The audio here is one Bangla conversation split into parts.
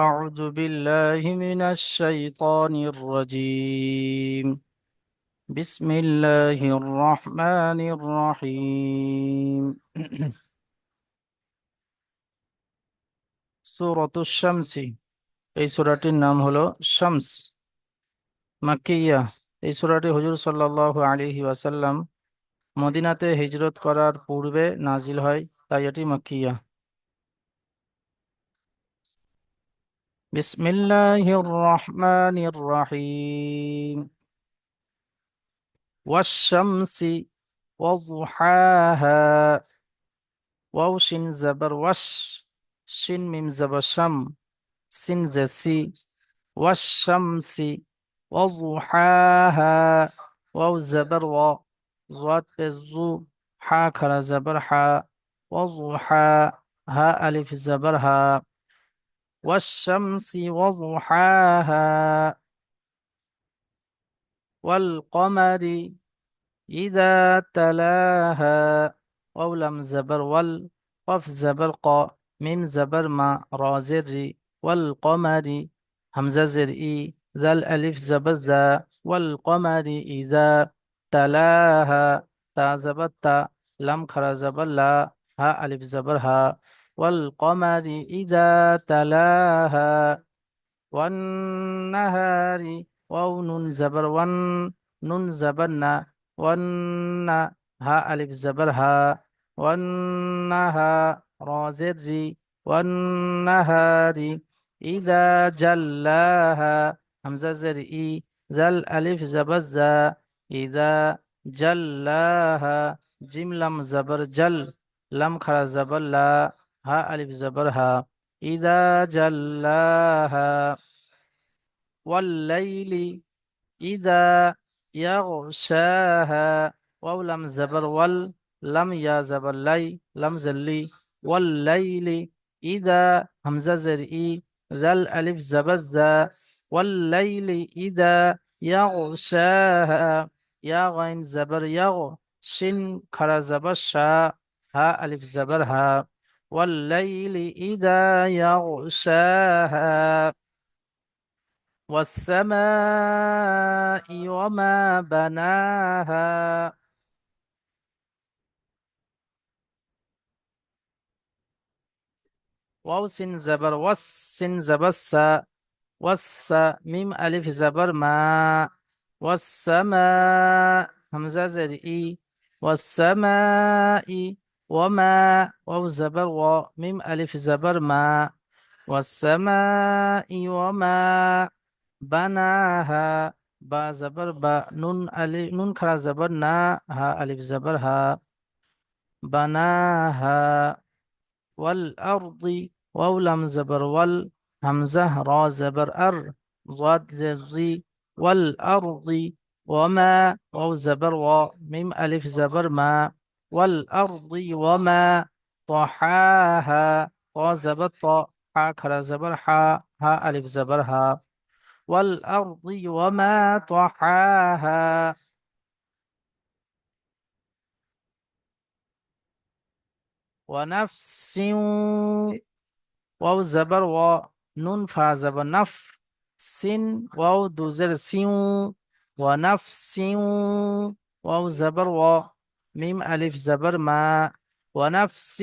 أعوذ بالله من الشيطان الرجيم. بسم الله الرحمن الرحيم. সূরাতুশ শামসি, এই সূরাটির নাম হলো শামস, মাক্কিয়া। এই সূরাটি হুজুর সাল্লাল্লাহু আলাইহি ওয়াসাল্লাম মদিনাতে হিজরত করার পূর্বে নাজিল হয়, তাই এটি মাক্কিয়া। বিসমিল্লাহির রহমানির রহিম। ওয়াশ শামসি ওয়াদুহাহা। ওয়াও শিন জাবার ওয়াশ, শিন মিম জাবার শাম, scene JC, wash Samsi ওয়াদুহাহা। Wow জাবার ওয়া, যাদ পেশ জু, হা খারা জাবার হা, ওয়াদুহা, হা আলিফ জাবার হা। ওয়াশ শামসি ওয়াদুহাহা ওয়াল কমারি إذا تلاها. واو لام زبر وال، قف زبر قا، ميم زبر ما، را زر ري، والقمر همزة زر إي، ذا الألف زبر ذا، والقمر إذا تلاها. تا زبر تا، لام خرا زبر لا، ها ألف زبر ها. والقمر إذا تلاها والنهار. واو نون زبر ون، نون زبر نا، ون، ها ألف زبر ها. والنها، را زر ري، والنهار إذا جلاها، همزة زر إي، ذا الألف زبر زا، إذا جلاها. جيم لام زبر جل، لام خرا زبر لا، ها ألف زبر ها. إذا جلاها والليل إذا يغشاها. واو لم زبر وال، لم يا زبر لي، لم زلي. والليل إذا، همزة زرئي، ذا الألف زبر ذا. والليل إذا يغشاها. يا غين زبر يغ، شن خرا زبر شا، ها ألف زبر ها. والليل إذا يغشاها والسماء وما بناها. واو سين زبر وس، سين زبر سا، وس، ميم ألف زبر ما. والسماء، همزة زر إي، والسماء. وما، واو زبر و، ميم ألف زبر ما. والسماء وما بناها. با زبر با، نون ألف، نون خرا زبر نا، ها ألف زبر ها. بناها والأرض. واو لام زبر وال، همزة را زبر أر، ضاد زي. والأرض وما، واو زبر و، ميم ألف زبر ما. والأرض وما طحاها. طا زبر طا، حا خرا زبر حا، ها ألف زبر ها. والأرض وما طحاها ونفس. واو زبر و، نون فا زبر نف، سين واو دو زر سيو. ونفس. واو زبر و، ميم ألف زبر ما. ونفس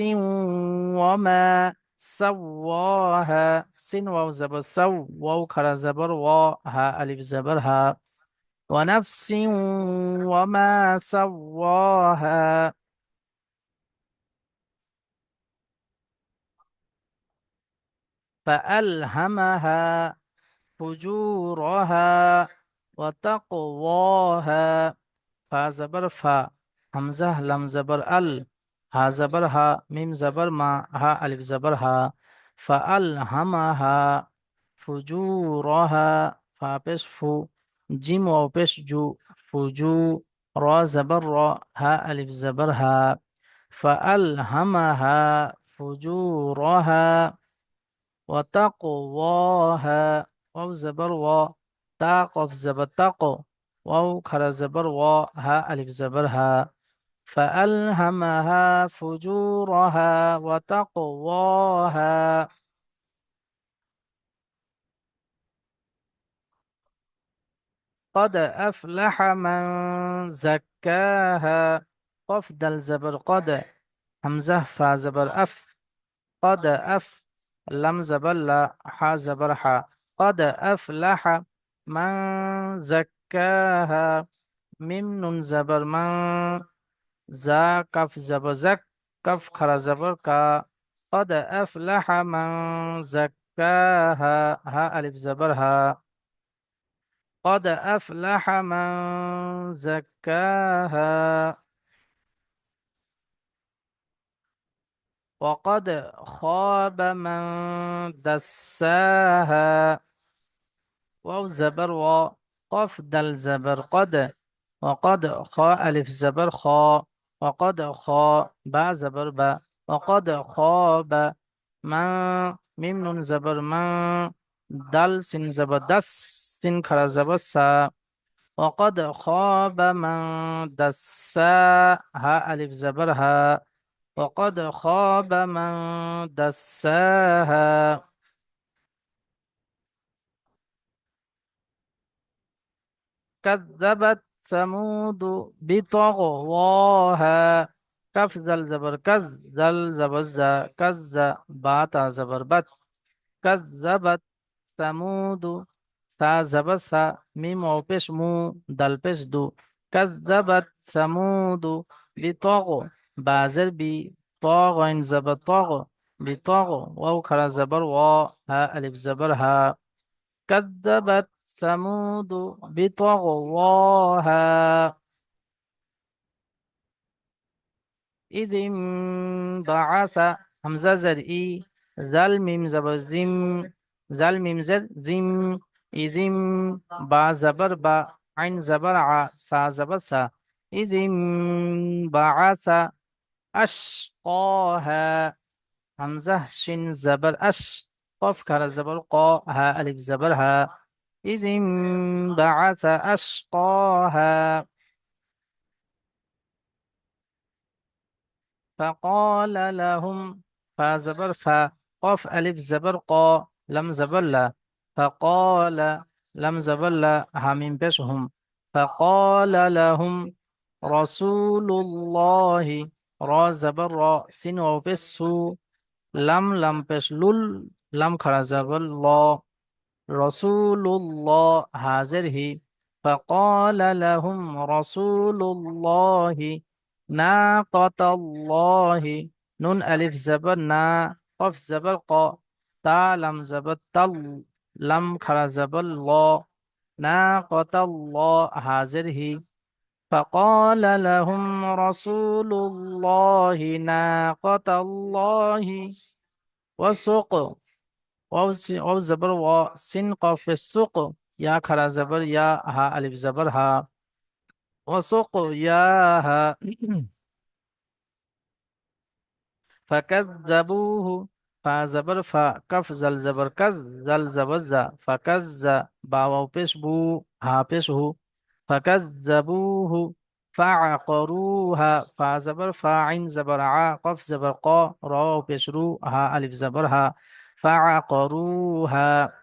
وما سواها. سين واو زبر سو، واو خرا زبر و، ها ألف زبر ها. ونفس وما سواها فألهمها فجورها وتقواها. فا زبر فا، همزة لم زبر ال، ها زبر ها، ميم زبر ما، ها ألف زبر ها. فألهمها فجورها. فا بش فو، جيم واو بش جو، فجو. را زبر را، ها ألف زبر ها. فألهمها فجورها وتقواها. واو زبر و، تا قف زبر تقو، واو خرا زبر و، ها ألف زبر ها. فألهمها فجورها وتقواها قد أفلح من زكاها. قف دل زبر قد، همزة فا زبر أف، قد أف، لم زبر لا، ح زبر ح، قد أفلح من زكاها. ميم نون زبر من، زا كف زبر زك، كف خرا زبر كا. قد أفلح من زكاها. ها ألف زبر ها. قد أفلح من زكاها. وقد خاب من دساها. واو زبر و، قف دل زبر قد، وقد خا ألف زبر خا، وقد خا با زبر با، وقد خاب من. ميم نون زبر من، دل سين زبر دس، سين خرا زبر سا. وقد خاب من دسا. ها ألف زبر ها. وقد خاب من دساها. كذبت ثمود بطغواها. كف زل زبر كز، زل زبر زا، كز باتا زبر بت. كذبت ثمود، سا زبر سا، ميم او پیش مو، دل پیش دو. كذبت ثمود بطغوا، بازر بي، طاغ زبر طاغ، بطغوا واو خرا زبر وا، ها الف زبر ها. كذبت ثمود بطغواها. إذ انبعث، همزة زرئي، زل ميم زبر زم، زل ميم زر زم. إذ با زبر با، عين زبر ع، سا زبر سا. إذ انبعث أشقاها. همزة شين زبر أش، قف كر زبر قا، ها ألف زبر ها. إذ انبعث أشقاها. فقال لهم، فا زبر فا، قف ألف زبر قا، لم زبر لا. فقال، لم زبر لا، همين بشهم. فقال لهم رسول الله، را زبر را، سين وبسو، لم بش لول، لم خرا زبر لا. رسول الله حاضره. فقال لهم رسول الله ناقة الله. نون ألف زبر نا، قف زبر قا، تا لم زبر تل، لم خرا زبر الله. ناقة الله حاضره. فقال لهم رسول الله ناقة الله وسق. واو زبر و، سين قاف السوق، يا خرا زبر يا، ها ألف زبر ها. وسوق يا ها. فكذبوه، فا زبر فا، كف زل زبر كز، زل زبر زا، فكز با واو پیش بو، ها پیش هو. فكذبوه فعقروها. فا زبر فا، عين زبر ع، قف زبر قا، را واو پیش رو، ها ألف زبر ها. فعقروها.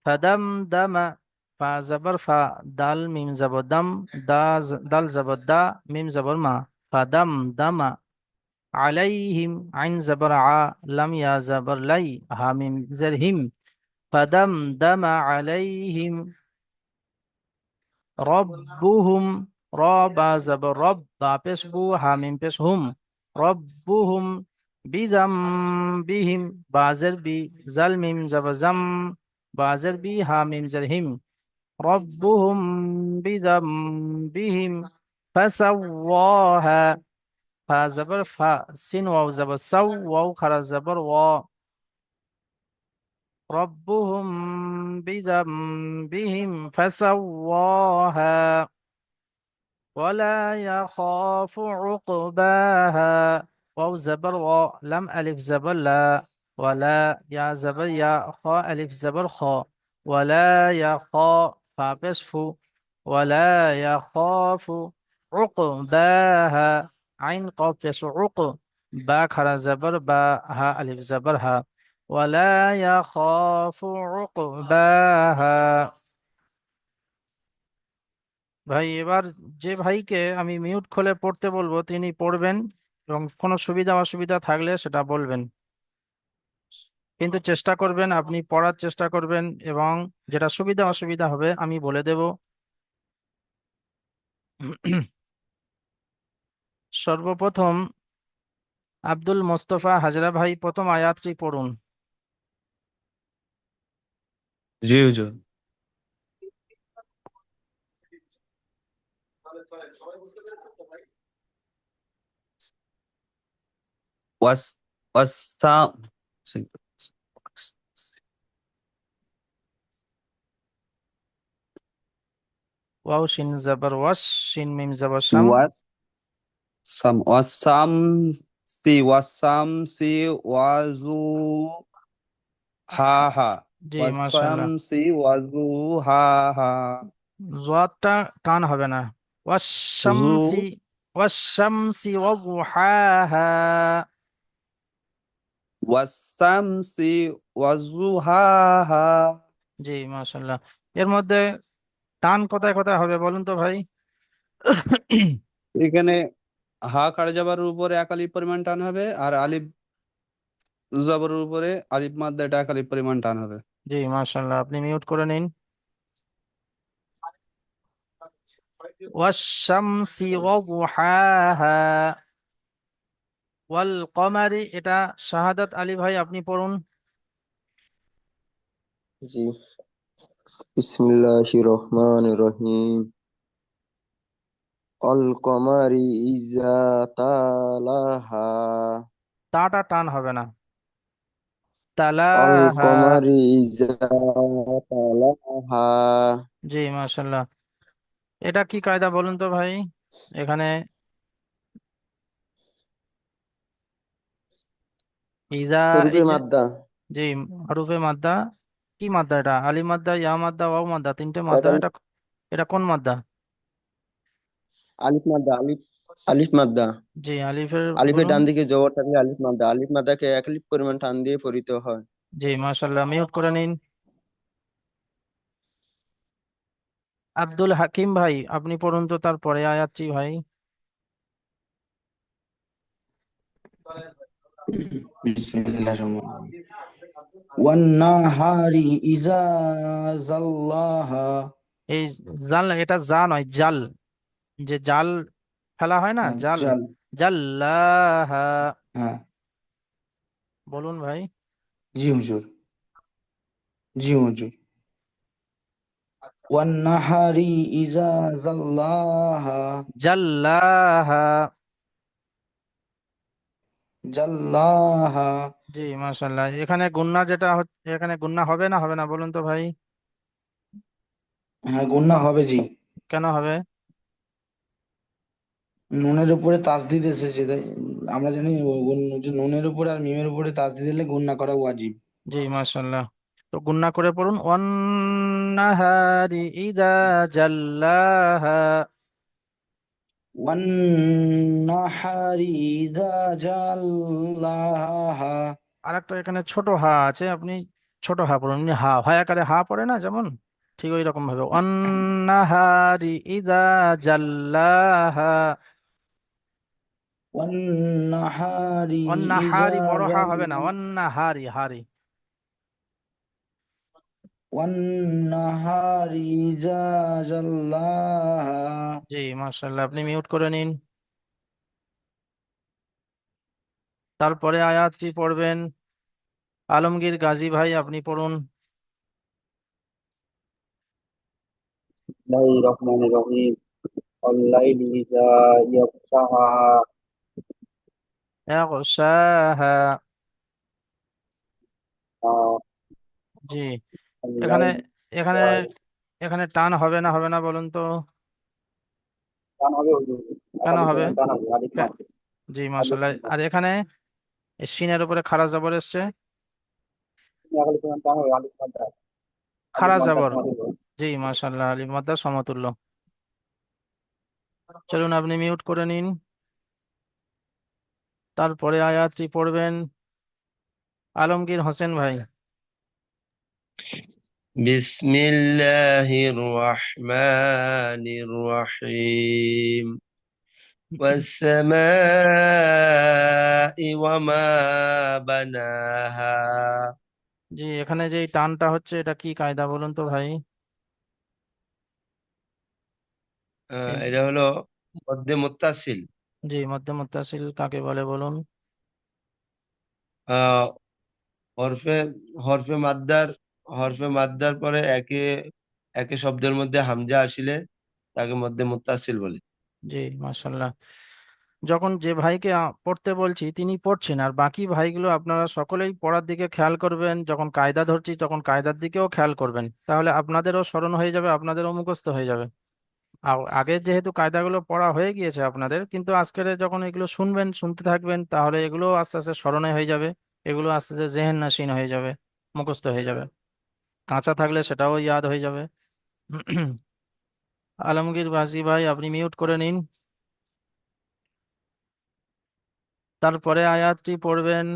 فدمدم، فا زبر فا، دال ميم زبر دم، دال زبر دا، ميم زبر ما. فدمدم عليهم، عين زبر ع، لم يا زبر لي، ها ميم زر هم. فدمدم عليهم ربهم، رب زبر رب، با پیش بو، ها ميم پیش هم. ربهم بذنبهم، بازر بي، زل ميم زبر زم، بازر بي، ها ميم زر هم. ربهم بذنبهم فسواها. فزبر فا، سين واو زبر سو، واو خرا زبر وا. ربهم بذنبهم فسواها. ولا يخاف عقباها. واو زبر و، لم ألف زبر لا. ولا يا زبر يا، خا ألف زبر خا. ولا يخاف، فابسفو. ولا يخاف عقباها. عين قاف يسو عق، با خرا زبر با، ها ألف زبر ها. ওয়ালা ইয়াখাফু উকবাহা। ভাই এবার যে ভাইকে আমি মিউট খুলে পড়তে বলবো তিনি পড়বেন, এবং কোনো সুবিধা অসুবিধা থাকলে সেটা বলবেন। কিন্তু চেষ্টা করবেন, আপনি পড়ার চেষ্টা করবেন, এবং যেটা সুবিধা অসুবিধা হবে আমি বলে দেব। সর্বপ্রথম আব্দুল মোস্তফা হাজরা ভাই প্রথম আয়াতটি পড়ুন। জি হুজুর। ওয়াস ওয়াসা ওয়াও শিন জাবার ওয়াস, শিন মিম জাবার শাম। ওয়াসাম ওয়াসামসি ওয়াজু হা হা জি মাশাল্লাহ। ওয়াসামসি ওয়াজু হা হা জোয়াতটা টান হবে না। জু ওয়াশামসি, ওয়াশামসি ওয়াজুহাহা। ওয়াসামসি ওয়াজু হা হা। জি মাশাল্লাহ। এর মধ্যে টান কোথায় কোথায় হবে বলুন তো ভাই? এখানে হা খাড়া জাবারের উপরে এক আলিফ পরিমাণ টান হবে, আর আলিফ জবরের উপরে আলিফ মাদ্দাটা এক আলিফ পরিমাণ টান হবে। জি মাশাল্লাহ, আপনি মিউট করে নিন। ওয়াশামসি ওয়াজুহাহা ওয়াল কমারি, এটা শাহাদাত আলী ভাই আপনি পড়ুন। জি, বিসমিল্লাহির রহমানির রহিম। অল কমারি ইজা তালাহা। তাটা টান হবে না। অল তালাহা। কমারি ইজা তালাহা। জি মাশাল্লাহ। এটা কি কায়দা বলুন তো ভাই? এখানে ইজা, হরফে এই যে, মাদ্দা। জি, হরফে মাদ্দা। কি মাদ্দা এটা? আলি মাদ্দা, ইয়া মাদ্দা, ওয়াও মাদ্দা, তিনটে মাদ্দা। এখন এটা এটা কোন মাদ্দা? আলিফ মাদ্দা, আলিফ আলিফ মাদ্দা। জি আলিফের আলিফের বলুন। ডান দিকে জবর থাকলে আলিফ মাদ্দা। আলিফ মাদ্দাকে এক আলিফ পরিমাণ টান দিয়ে পড়িতে হয়। জি মাশাল্লাহ, মিউট করে নিন। আব্দুল হাকিম ভাই আপনি পড়ুন তো তারপরে আয়াতটি ভাই। বিসমিল্লাহির রহমানির রহিম। ওয়ান নাহারি ইজা জাল্লাহা। এই জাল, এটা যা নয়, জাল। যে জাল ফেলা হয় না, হ্যাঁ, জাল। জাল। জাল্লাহা। হ্যাঁ। বলুন ভাই। জি হুজুর। জি হুজুর। ওয়ান নাহারি ইজা জাল্লাহা। জাল্লাহা। জাল্লাহা। জি মাশাল্লাহ। এখানে গুন্না যেটা হচ্ছে, এখানে গুন্না হবে না, হবে না বলুন তো ভাই? হ্যাঁ, গুণনা হবে জি। কেন হবে? নুনের উপরে তাসদিদ এসেছে, তাই আমরা জানি যে নুনের উপরে আর মিমের উপরে তাসদিদ দিলে গুণনা করা ওয়াজিব। জি মাশাল্লাহ। তো গুন্না করে পড়ুন, ওয়ান নাহারি ইদা জাল্লাহা। ওয়ান নাহারি ইজা জাল্লাহা। আর একটা এখানে ছোট হা আছে, আপনি ছোট হা পড়ুন। এমনি হা হয় আকারে হা পড়ে না যেমন, ঠিক ওই রকম ভাবে ওয়ান নাহারি ইদা জাল্লাহা। ওয়ান নাহারি ওয়ান ইজা নাহারি বড় হা জাল হবে না, ওয়ান নাহারি, হারি। ওয়ান নাহারি ইজা জাল্লাহা। জি মাশাল্লাহ, আপনি মিউট করে নিন। তারপরে আয়াতটি পড়বেন আলমগীর গাজী ভাই, আপনি পড়ুন। বিসমিল্লাহির রহমানির রহিম। ওয়াল্লাইলি ইযা ইয়াগশাহা। ইয়াগশাহা। জি। এখানে ওয়াল্লাইলি এখানে ইযা এখানে টান হবে না, হবে না বলুন তো? টান হবে হুজুর। কেন একালি হবে? পরিমাণ টান হবে। আলিফ কে- মাদ। জি আলিফ মাশাল্লাহ। মাদ। আর এখানে এই সিনের উপরে খাড়া জবর এসছে। একালি পরিমাণ টান হবে। আলিফ মাদ। আলিফ খাড়া মাদ জবর। সমতুল্য। জি মাশাল্লাহ, আলিফ মাদ্দা সমতুল্য। চলুন আপনি মিউট করে নিন। তারপরে আয়াতটি পড়বেন আলমগীর হোসেন ভাই। بسم الله الرحمن الرحيم والسماء وما بناها জি, এখানে যে এই টানটা হচ্ছে এটা কি কায়দা বলুন তো ভাই? এই- এটা হলো মধ্যে মুত্তাসিল। জি, মধ্যে মুত্তাসিল কাকে বলে বলুন? আহ হরফে হরফে মাদ্দার হরফে মাদ্দার পরে একে একে শব্দের মধ্যে হামজা আসিলে তাকে মধ্যে মুত্তাসিল বলে। জি, মাশাল্লাহ। যখন যে ভাইকে পড়তে বলছি তিনি পড়ছেন, আর বাকি ভাইগুলো আপনারা সকলেই পড়ার দিকে খেয়াল করবেন। যখন কায়দা ধরছি তখন কায়দার দিকেও খেয়াল করবেন, তাহলে আপনাদেরও স্মরণ হয়ে যাবে, আপনাদেরও মুখস্থ হয়ে যাবে। আগে যেহেতু কায়দাগুলো পড়া হয়ে গিয়েছে আপনাদের, কিন্তু আজকের যখন এগুলো শুনবেন, শুনতে থাকবেন, তাহলে এগুলো আস্তে আস্তে স্মরণে হয়ে যাবে। এগুলো আস্তে আস্তে জেহেন নাশিন হয়ে যাবে, মুখস্থ হয়ে যাবে। কাঁচা থাকলে সেটাও ইয়াদ হয়ে যাবে। আলমগীর বাজি ভাই, আপনি মিউট করে নিন। তারপরে আয়াতটি পড়বেন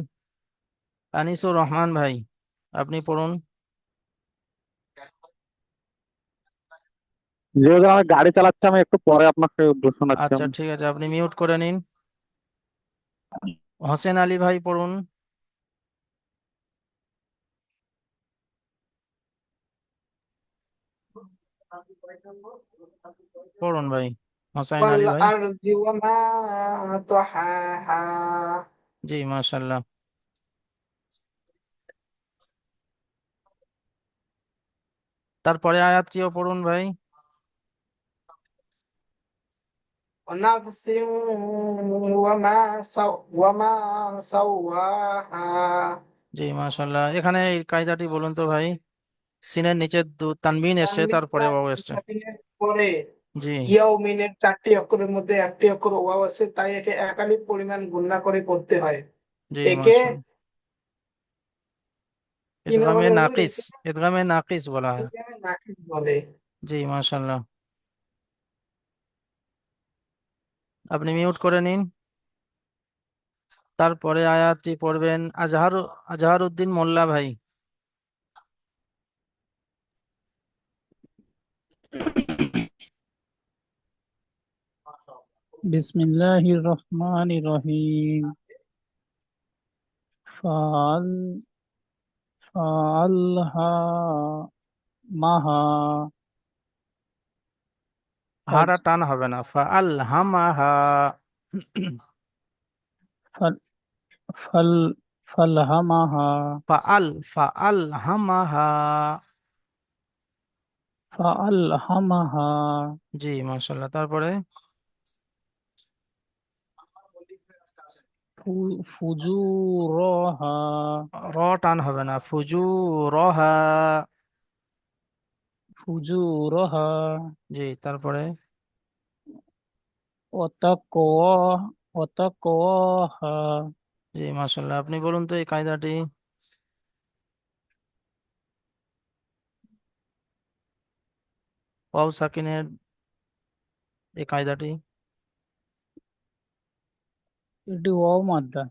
আনিসুর রহমান ভাই, আপনি পড়ুন। যেহেতু আমি গাড়ি চালাচ্ছি, আমি একটু পরে আপনাকে শোনাচ্ছি আচ্ছা আমি। ঠিক আছে, আপনি মিউট করে নিন। হোসেন আলী ভাই পড়ুন। পড়ুন ভাই, হোসেন আলী ভাই। والأرض وما طحاها জি, মাশাল্লাহ। তারপরে আয়াতটিও পড়ুন ভাই। ونفس وما سواها জি, মাশাল্লাহ। এখানে এই কায়দাটি বলুন তো ভাই। সিনের নিচে তানবিন এসছে, তারপরে ওয়াও এসছে। তানবিনের পরে জি, ইয়াউমিনের 4টি অক্ষরের মধ্যে একটি অক্ষর ওয়াও আছে, তাই একে একালিক পরিমাণ গুণনা করে পড়তে হয়। জি, একে মাশাল্লাহ। কি নাম ইদগামে বলে হুজুর? নাকিস, ইদগামে নাকিস বলা হয়। একে নাকিস বলে। জি, মাশাল্লাহ। আপনি মিউট করে নিন। তারপরে আয়াতটি পড়বেন আজহার উদ্দিন মোল্লা ভাই। বিসমিল্লাহির রহমানির রহিম ফাল ফালহা মাহা ফাজ হারা টান হবে না, ফা আল হামাহা। ফাল ফাল ফালহামাহা ফা আল হামাহা। ফালহামাহা জি, মাশাল্লাহ। তারপরে ফুজুরহা র টান হবে না, ফুজু রহা। ফুজুরহা জি, তারপরে ওয়াতাকওয়া ওয়াতাকওয়াহা জি, মাশাল্লাহ। আপনি বলুন তো এই কায়দাটি। ওয়াও সাকিনের এই কায়দাটি। এটি ওয়াও মাদ্দা,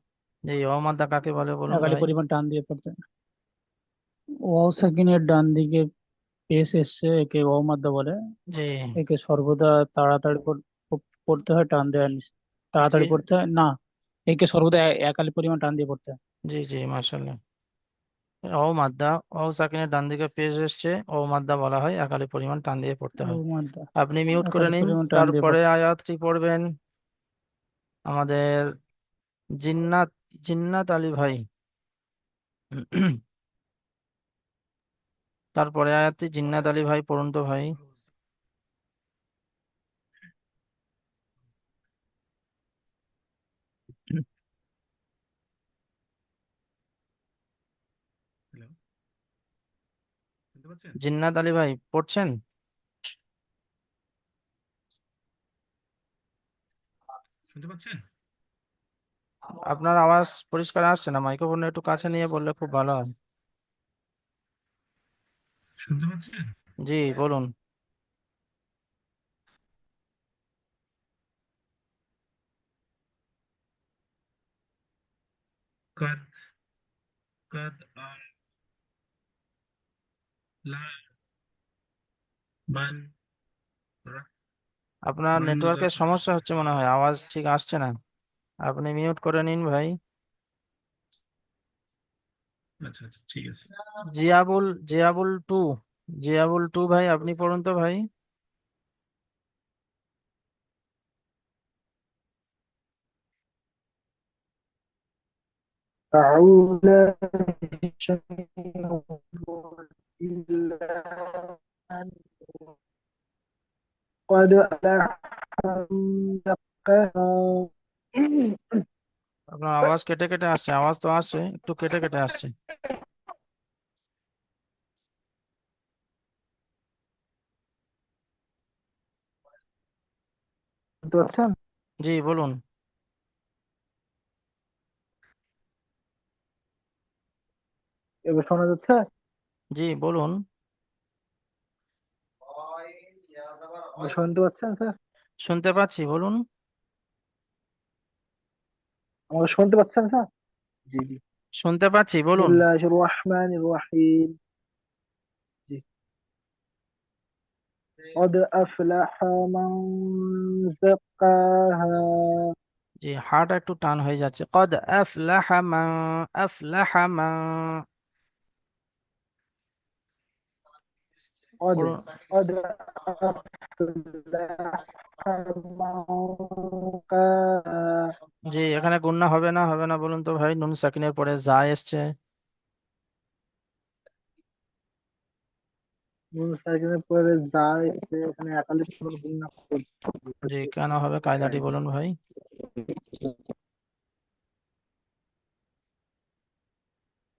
এই ওয়াও মাদ্দা কাকে বলে বলুন একালি ভাই? পরিমাণ টান দিয়ে পড়তে হয়। ওয়াও সাকিনের ডান দিকে পেশ এসছে, একে ওয়াও মাদ্দা বলে। জি, একে সর্বদা তাড়াতাড়ি পড়তে হয়, টান দেওয়ার জি, তাড়াতাড়ি পড়তে হয় না। একে সর্বদা একালি পরিমাণ টান দিয়ে পড়তে হয়। জি, জি, মাশাল্লাহ। ও মাদ্দা, ও সাকিনের ডান দিকে পেশ এসছে, ও মাদ্দা বলা হয়, একালি পরিমাণ টান দিয়ে পড়তে ও হয়। মাদ্দা আপনি মিউট করে একালি নিন। পরিমাণ টান দিয়ে তারপরে পড়তে হয়। আয়াতটি পড়বেন আমাদের জিন্নাত জিন্নাত আলী ভাই। তারপরে আয়াতটি জিন্নাত আলী ভাই পড়ুন তো ভাই। জিন্নাত আলী ভাই পড়ছেন? আপনার আওয়াজ পরিষ্কার আসছে না, মাইক্রোফোন একটু কাছে নিয়ে বললে খুব ভালো হয়। জি, বলুন। قد لا من আপনার من নেটওয়ার্কের زبر সমস্যা হচ্ছে মনে হয়, আওয়াজ ঠিক আসছে না। আপনি মিউট করে নিন ভাই। আচ্ছা আচ্ছা ঠিক আছে। জিয়াবুল টু, জিয়াবুল টু ভাই আপনি পড়ুন তো ভাই। أعوذ بالله من الشيطان الرجيم. قد أفلح من زكاها. আপনার আওয়াজ কেটে কেটে আসছে, আওয়াজ তো আসছে, একটু কেটে কেটে আসছে। শুনতে পাচ্ছেন? জি বলুন। এবার শোনা যাচ্ছে? জি বলুন। এবার শুনতে পাচ্ছেন স্যার? শুনতে পাচ্ছি, বলুন। আমাকে শুনতে পাচ্ছেন স্যার? জি জি। শুনতে পাচ্ছি, বলুন। বিসমিল্লাহির রহমানির রহিম। জি। قد أفلح من زكاها. জি হাটা একটু টান হয়ে যাচ্ছে। কদ আফলাহা মান, আফলাহা মান। قد পড়ুন। قد أفلح من زكاها. জি এখানে গুণনা হবে না, হবে না বলুন তো ভাই, নুন সাকিনের পরে যা এসছে। নুন সাকিনের পরে যা এসে এখানে একালিপ গুণনা করতে জি কেন হবে, কায়দাটি বলুন ভাই।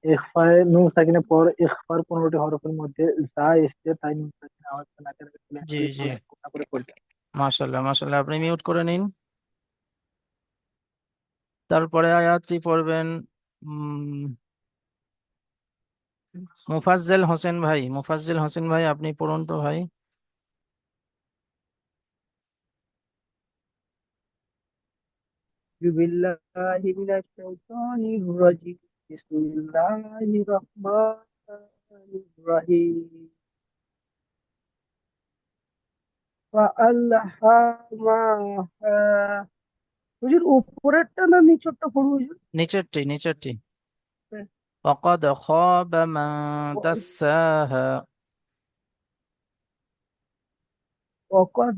ইখফায়ে নুন সাকিনের পর ইখফার 15টি হরফের মধ্যে যা এসছে তাই নুন সাকিনের আওয়াজ নাকের ভেতরে জি একালিপ জি বলে গুণনা করে পড়তে। মাশাল্লাহ মাশাল্লাহ, আপনি মিউট করে নিন। তারপরে আয়াতটি পড়বেন মুফাজ্জেল হোসেন ভাই, মুফাজ্জেল হোসেন ভাই আপনি পড়ুন তো ভাই। বিল্লাহি মিনাশ শাইতানির রাজিম। বিসমিল্লাহির রহমানির রহিম। ফাআলহামাহা। হুজুর উপরেরটা না নিচেরটা পড়বো হুজুর? নিচেরটি নিচেরটি। হ্যাঁ। وقد خاب من دساها। وقد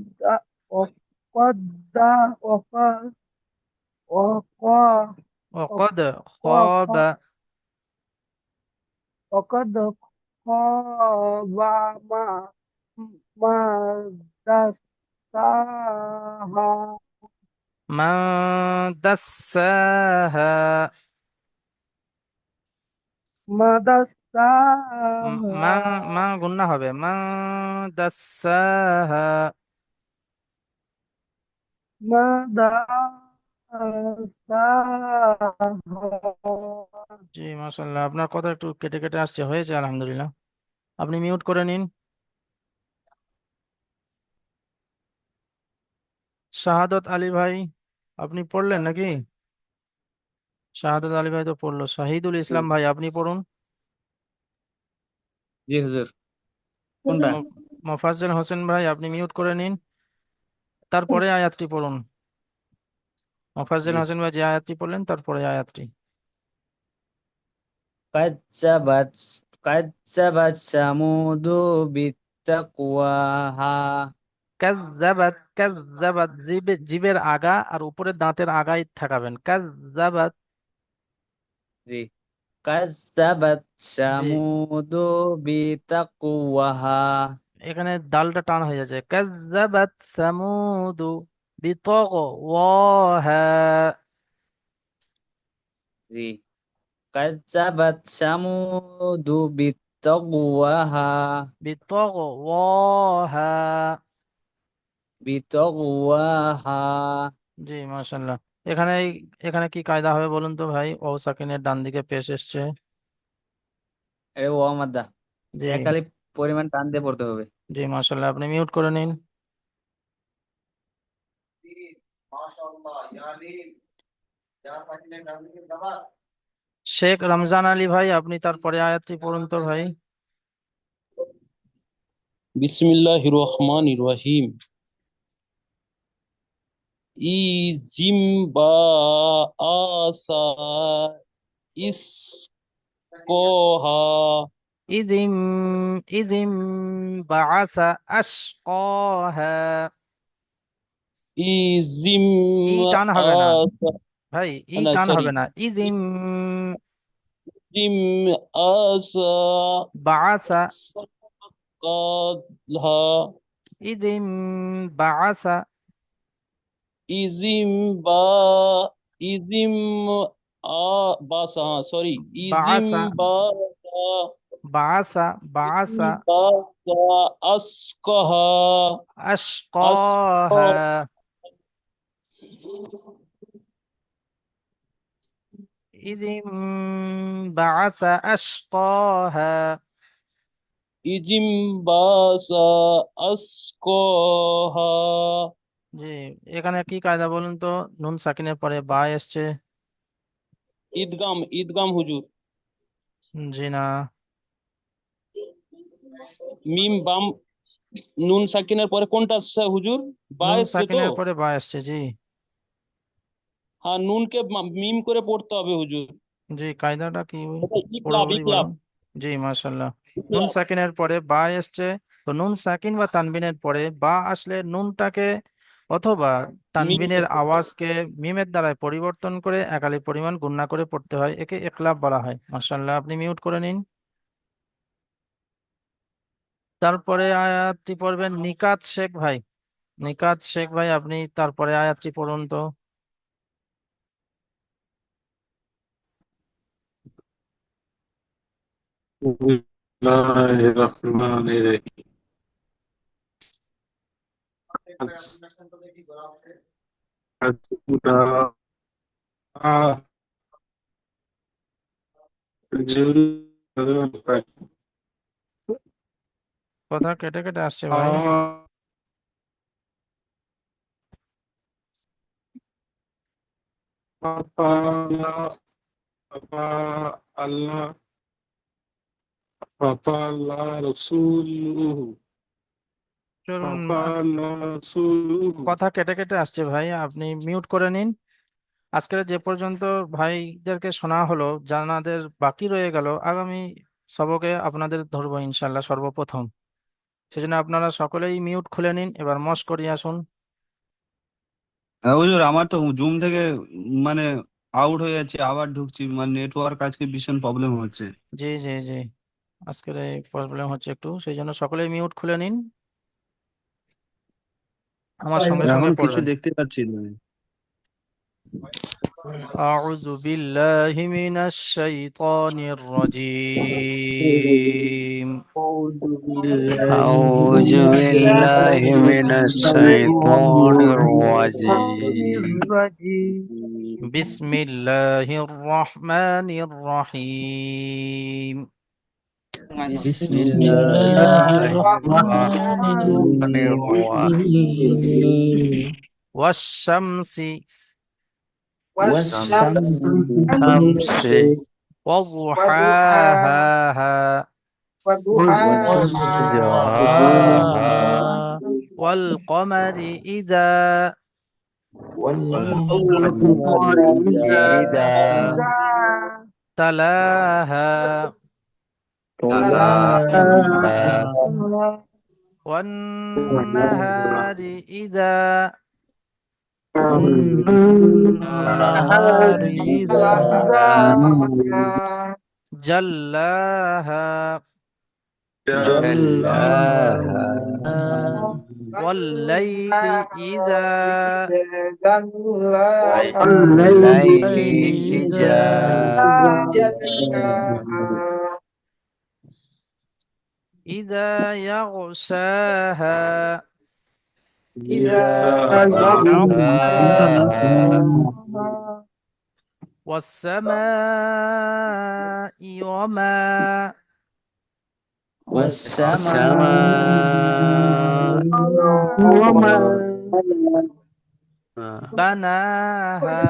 وقد وقد وقد وقد خاب. وقد خاب ما دساها. من دساها. ما মা, دساها. মা গুন্না হবে, মা দাসাহা। ما دساها. জি মাশাআল্লাহ, আপনার কথা একটু কেটে কেটে আসছে, হয়েছে আলহামদুলিল্লাহ। আপনি মিউট করে নিন। শাহাদত আলী ভাই আপনি পড়লেন নাকি? শাহাদত আলী ভাই তো পড়লো। শাহিদুল ইসলাম ভাই আপনি পড়ুন। জি হুজুর। কোনটা? মোফাজ্জল হোসেন ভাই আপনি মিউট করে নিন, তারপরে আয়াতটি পড়ুন। মোফাজ্জল জি। হোসেন ভাই যে আয়াতটি পড়লেন তারপরে আয়াতটি। কাজ্জাবাত কাজ্জাবাত সামুদু বিত্তাকওয়াহা। কাযযাবাত, কাযযাবাত জিবের আগা আর উপরের দাঁতের আগায় ঠেকাবেন, কাযযাবাত। জি। কাজ্জাবাত জি সামুদু বিত্তাকওয়াহা। এখানে দালটা টান হয়ে যাচ্ছে। কাযযাবাত সামুদু বিতগওয়াহা। জি। কাজ্জাবাত সামুদু বিত্তাকওয়াহা। বিতগওয়াহা। বিত্তাকওয়াহা। জি মাশাআল্লাহ। এখানে এখানে কি কায়দা হবে বলুন তো ভাই, ও সাকিনের ডান দিকে পেশ এসছে। এ ওয়া মাদ্দা। জি একালি পরিমাণ টান দিয়ে পড়তে হবে। জি মাশাআল্লাহ, আপনি মিউট করে নিন। শেখ রমজান আলী ভাই, আপনি তারপরে আয়াতটি পড়ুন তো ভাই। বিসমিল্লাহির রহমানির রহিম। ইজিম বা আসা ইসকোহা ইজিম ইজিম বাআসা আশকাহা। ইজিম ই টান হবে না আসা ভাই, ই না টান সরি হবে না। ইজিম ইজিম আসা বাআসা সাকালহা ইজিম বাআসা ইজিম বা ইজিম বাসা সরি ইজিম বাআসা বাসা বাআসা বাআসা বাসা আসকোহা আশকাহা। ইজিম বাআসা আশকাহা। ইজিম বাসা আসকোহা। জি, এখানে কি কায়দা বলুন তো? নুন সাকিনের পরে বা এসছে। ঈদগাম ঈদগাম হুজুর। জি না। মিম বাম নুন সাকিনের পরে কোনটা আসছে হুজুর? বা নুন এসছে তো? সাকিনের পরে বা এসছে, জি। হ্যাঁ নুনকে মিম করে পড়তে হবে হুজুর। জি, কায়দাটা কি এটা ইকলাব পুরোপুরি ইকলাব বলুন। জি, মাশাল্লাহ। নুন ইকলাব। সাকিনের পরে বা এসছে, তো নুন সাকিন বা তানবিনের পরে বা আসলে নুনটাকে অথবা মিম তানবিনের আওয়াজকে মিমের দ্বারা পরিবর্তন করে একালি পরিমাণ গুণনা করে পড়তে হয়, একে ইকলাব বলা হয়। মাশাল্লাহ, আপনি মিউট করে নিন। তারপরে আয়াতটি পড়বেন নিকাত শেখ ভাই। নিকাত শেখ ভাই, আপনি তারপরে আয়াতটি পড়ুন তো। বিসমিল্লাহিররহমানিররহিম। আজকুরা জুল কথা কেটে কেটে আসছে ভাই। আল্লাহ ফাতাল্লাহ রাসূলুহু চলুন, ফাতাল্লাহ রাসূলুহু। কথা কেটে কেটে আসছে ভাই, আপনি মিউট করে নিন। আজকের যে পর্যন্ত ভাইদেরকে শোনা হলো, জানাদের বাকি রয়ে গেল, আগামী সবকে আপনাদের ধরবো ইনশাল্লাহ সর্বপ্রথম। সেজন্য আপনারা সকলেই মিউট খুলে নিন, এবার মশ করিয়ে আসুন। হ্যাঁ হুজুর, আমার তো জুম থেকে মানে আউট হয়ে যাচ্ছে, আবার ঢুকছি, মানে নেটওয়ার্ক আজকে ভীষণ প্রবলেম হচ্ছে। জি জি জি, আজকের এই প্রবলেম হচ্ছে একটু, সেই জন্য সকলেই মিউট খুলে নিন, আমার সঙ্গে সঙ্গে এখন কিছু পড়বেন। দেখতে পাচ্ছি না। أعوذ بالله من الشيطان الرجيم. أعوذ بالله أعوذ من بالله من الشيطان الشيطان الرجيم الرجيم. بسم الله الرحمن الرحيم. بسم بسم الله الله বিসমিল্লাহির রহমানির الرحمن الرحيم الرحيم. والشمس والشمس والشمس وضحاها وضحاها وضحاها والقمر إذا والقمر إذا إذا تلاها تلاها والنهار إذا والنهار إذا جلاها جلاها والليل إذا والليل إذا إذا يغشاها يغشاها والسماء وما والسماء بناها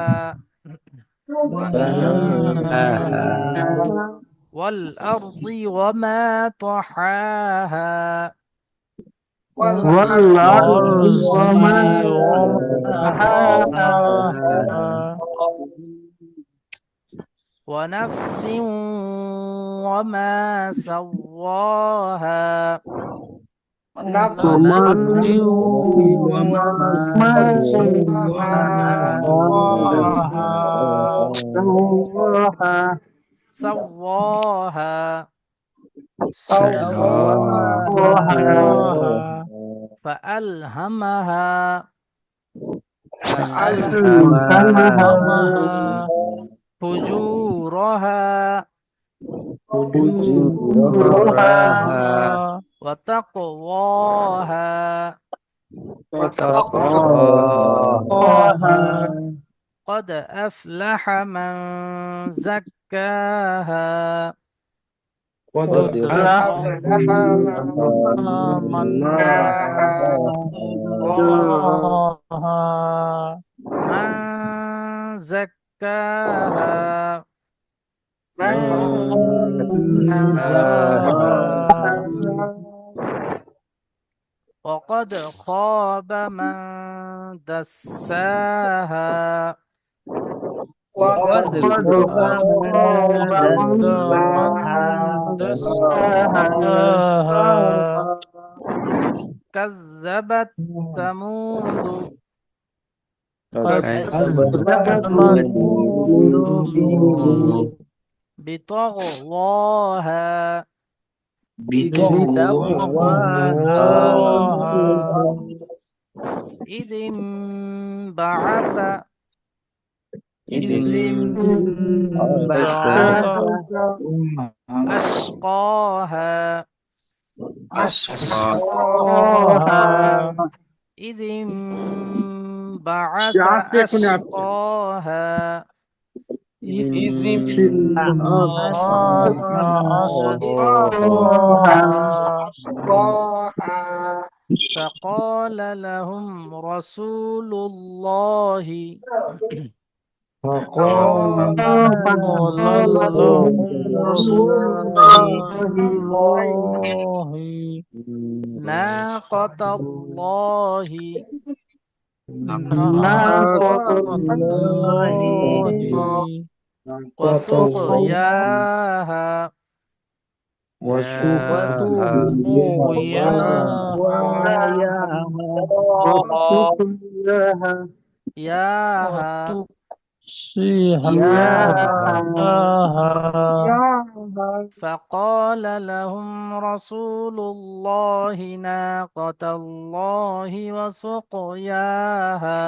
بناها والأرض وما طحاها والأرض وما طحاها ونفس وما سواها نفس ونفس وما وما سواها سواها فألهمها فألهمها فجورها فجورها وتقواها وتقواها قد أفلح من زكاها قد قد أفلح أفلح من من زكاها وقد خاب من دساها وقد وقد خاب من دساها كذبت ثمود كذبت ثمود بطغواها بطغواها إذ انبعث أشقاها إذ انبعث أشقاها فقال لهم رسول الله ناقة الله وسقياها ياها فقال لهم رسول الله ناقة الله وسقياها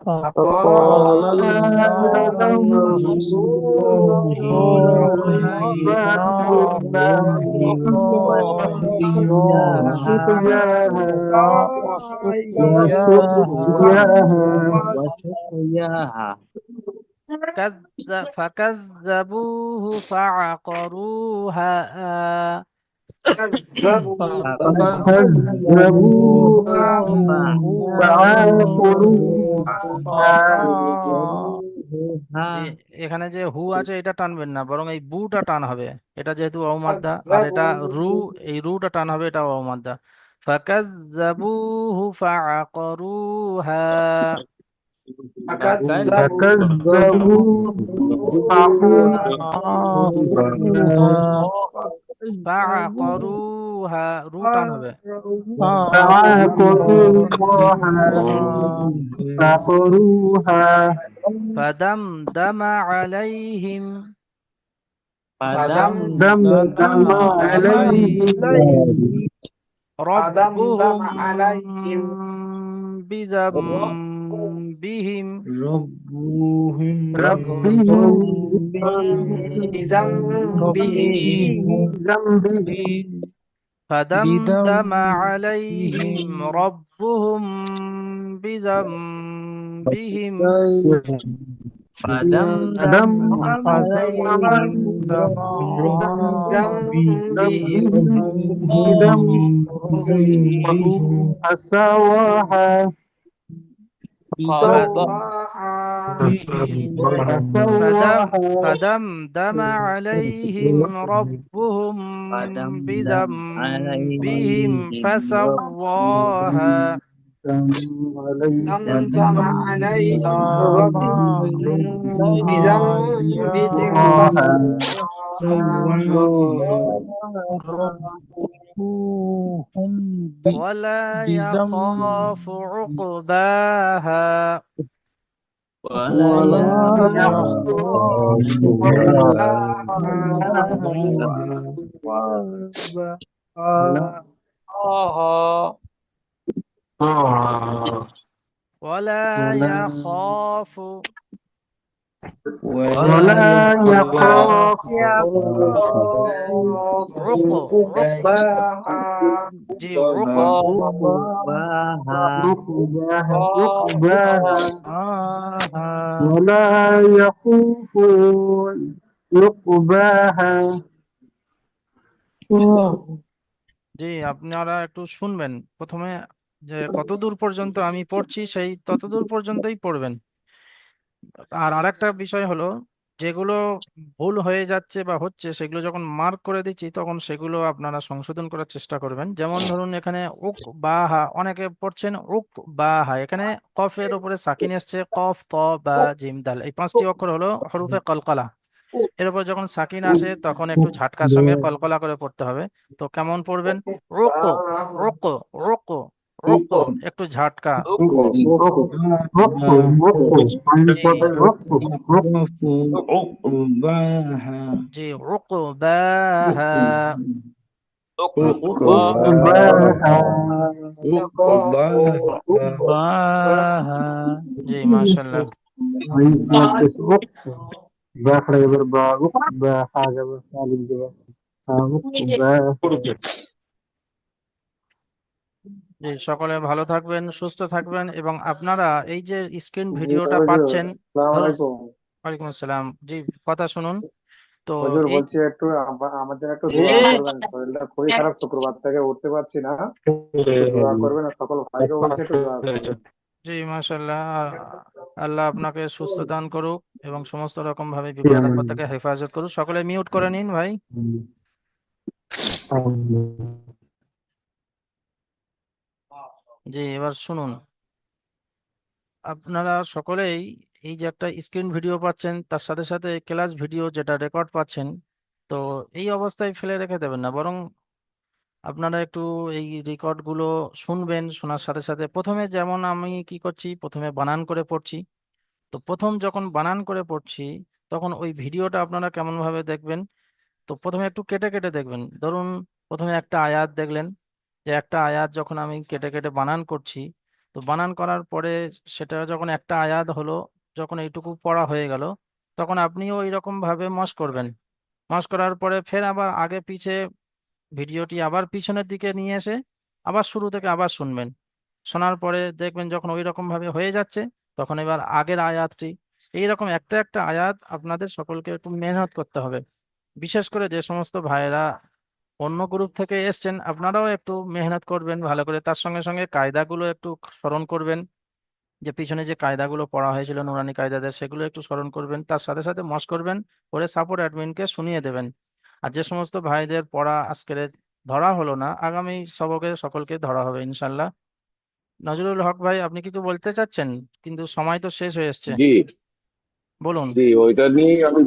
فقال لهم رسول وسقياها فكذبوه فعقروها এখানে যে হু আছে এটা টানবেন না, বরং এই বুটা টান হবে। এটা যেহেতু অমাদ্দা, আর এটা রু, এই রুটা টান হবে, এটা অমাদ্দা। ফাকাজ্জাবুহু ফাআকরুহা ফাআকরুহা রু টান হবে। فدمدم عليهم ربهم بذنبهم فدمدم عليهم ربهم بذنبهم سواها فدمدم عليهم ربهم فدمدم بذنبهم عليهم فسواها دمدم عليهم ربهم بذنبهم فسواها ربهم ولا بذنب يخاف عقباها ولا ولا ولا يخاف ولا يخاف عقباها جي عقباها ولا يخوف عقباها জি আপনারা একটু শুনবেন প্রথমে যে কতদূর পর্যন্ত আমি পড়ছি সেই ততদূর পর্যন্তই পড়বেন। আর আরেকটা বিষয় হলো যেগুলো ভুল হয়ে যাচ্ছে বা হচ্ছে সেগুলো যখন মার্ক করে দিচ্ছি তখন সেগুলো আপনারা সংশোধন করার চেষ্টা করবেন। যেমন ধরুন এখানে উক বা হা, অনেকে পড়ছেন উক বা হা, এখানে কফের উপরে সাকিন এসছে, কফ ত বা জিম দাল, এই 5টি অক্ষর হলো হরফে কলকলা। এর উপর যখন সাকিন আসে তখন একটু ঝাটকার সঙ্গে কলকলা করে পড়তে হবে। তো কেমন পড়বেন? রোকো রোকো রোকো রোকো, একটু ঝাটকা। জি রোকো বাহা জি মাশাআল্লাহ। জি সকলে ভালো থাকবেন, সুস্থ থাকবেন এবং আপনারা এই যে স্ক্রিন ভিডিওটা পাচ্ছেন, ধরুন ওয়ালাইকুম আসসালাম, জি কথা শুনুন। তো হুজুর এই বলছি একটু আমাদের একটু দোয়া করবেন, শরীরটা খুবই খারাপ, শুক্রবার থেকে উঠতে পারছি না, একটু দোয়া করবেন আর সকল ভাইকে বলছি একটু দোয়া করবেন। জি মাশাআল্লাহ, আল্লাহ আপনাকে সুস্থ দান করুক এবং সমস্ত রকম ভাবে বিপদ আপদ থেকে হেফাজত করুক। সকলে মিউট করে নিন ভাই। জি এবার শুনুন, আপনারা সকলেই এই যে একটা স্ক্রিন ভিডিও পাচ্ছেন তার সাথে সাথে ক্লাস ভিডিও যেটা রেকর্ড পাচ্ছেন, তো এই অবস্থায় ফেলে রেখে দেবেন না, বরং আপনারা একটু এই রেকর্ড গুলো শুনবেন। শোনার সাথে সাথে প্রথমে যেমন আমি কি করছি, প্রথমে বানান করে পড়ছি। তো প্রথম যখন বানান করে পড়ছি তখন ওই ভিডিওটা আপনারা কেমন ভাবে দেখবেন, তো প্রথমে একটু কেটে কেটে দেখবেন। ধরুন প্রথমে একটা আয়াত দেখলেন, যে একটা আয়াত যখন আমি কেটে কেটে বানান করছি, তো বানান করার পরে সেটা যখন একটা আয়াত হলো, যখন এইটুকু পড়া হয়ে গেল, তখন আপনিও এইরকম ভাবে মশ করবেন। মশ করার পরে ফের আবার আগে পিছে ভিডিওটি আবার পিছনের দিকে নিয়ে এসে আবার শুরু থেকে আবার শুনবেন। শোনার পরে দেখবেন যখন ওই রকম ভাবে হয়ে যাচ্ছে, তখন এবার আগের আয়াতটি, এইরকম একটা একটা আয়াত আপনাদের সকলকে একটু মেহনত করতে হবে। বিশেষ করে যে সমস্ত ভাইয়েরা অন্য গ্রুপ থেকে এসছেন, আপনারাও একটু মেহনত করবেন ভালো করে, তার সঙ্গে সঙ্গে কায়দাগুলো একটু স্মরণ করবেন, যে পিছনে যে কায়দাগুলো পড়া হয়েছিল নুরানি কায়দাদের, সেগুলো একটু স্মরণ করবেন, তার সাথে সাথে মশ করবেন, করে সাপোর্ট অ্যাডমিনকে শুনিয়ে দেবেন। আর যে সমস্ত ভাইদের পড়া আজকের ধরা হলো না, আগামী সবকে সকলকে ধরা হবে ইনশাল্লাহ। নজরুল হক ভাই, আপনি কিছু বলতে চাচ্ছেন? কিন্তু সময় তো শেষ হয়ে এসছে, জি বলুন। জি ওইটা নিয়ে আমি